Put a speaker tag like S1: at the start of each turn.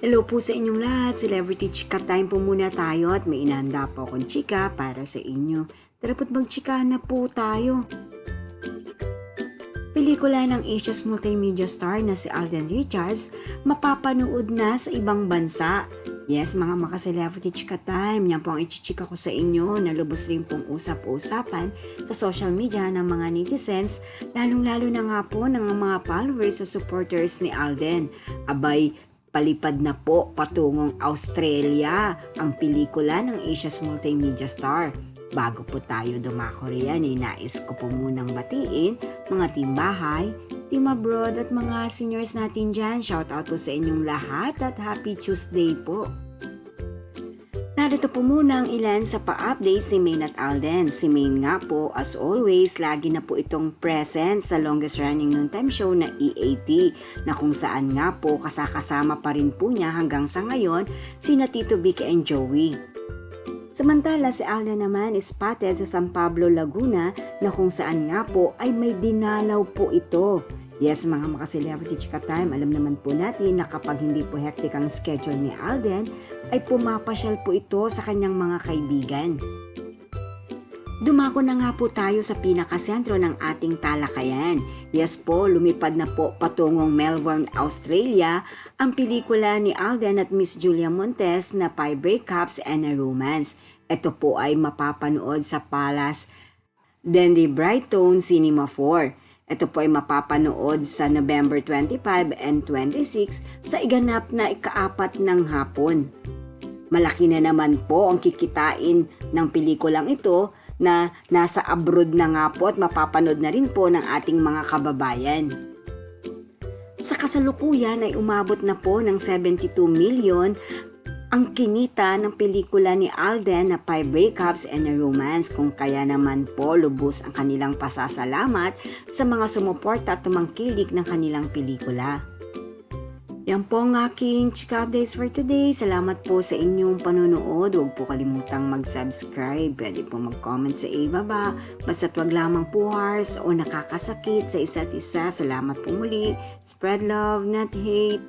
S1: Hello po sa inyong lahat, Celebrity Chika Time po muna tayo at may inahanda po akong chika para sa inyo. Tara po't magchika na po tayo. Pelikula ng Asia's multimedia star na si Alden Richards mapapanood na sa ibang bansa. Yes, mga maka-Celebrity Chika Time, yan po ang ichichika ko sa inyo na lubos rin pong usap-usapan sa social media ng mga netizens, lalong-lalo na nga po ng mga followers sa supporters ni Alden. Abay, palipad na po patungong Australia ang pelikula ng Asia's multimedia star. Bago po tayo dumako riyan, nais ko po munang batiin mga team bahay, team abroad at mga seniors natin dyan. Shoutout po sa inyong lahat at happy Tuesday po. Narito po muna ang ilan sa pa-update si Maine at Alden. Si Maine nga po, as always, lagi na po itong present sa longest running noontime show na EAT, na kung saan nga po kasakasama pa rin po niya hanggang sa ngayon sina Tito Vicky and Joey. Samantala si Alden naman is spotted sa San Pablo, Laguna, na kung saan nga po ay may dinalaw po ito. Yes, mga maka-Celebrity Chika Time, alam naman po natin na kapag hindi po hectic ang schedule ni Alden, ay pumapasyal po ito sa kanyang mga kaibigan. Dumako na nga po tayo sa pinakasentro ng ating talakayan. Yes po, lumipad na po patungong Melbourne, Australia ang pelikula ni Alden at Miss Julia Montes na 5 Breakups and a Romance. Ito po ay mapapanood sa Palace Dendy Brighton Cinema 4. Ito po ay mapapanood sa November 25 and 26 sa iganap na ika-4 ng hapon. Malaki na naman po ang kikitain ng pelikulang ito na nasa abroad na nga po at mapapanood na rin po ng ating mga kababayan. Sa kasalukuyan ay umabot na po ng 72 million ang kinita ng pelikula ni Alden na 5 Breakups and a Romance, kung kaya naman po lubos ang kanilang pasasalamat sa mga sumuporta at tumangkilik ng kanilang pelikula. Yan po ang aking chika updates for today. Salamat po sa inyong panonood. Huwag po kalimutang mag-subscribe. Pwede po mag-comment sa ibaba. Basta't wag lamang po harsh o nakakasakit sa isa't isa. Salamat po muli. Spread love, not hate.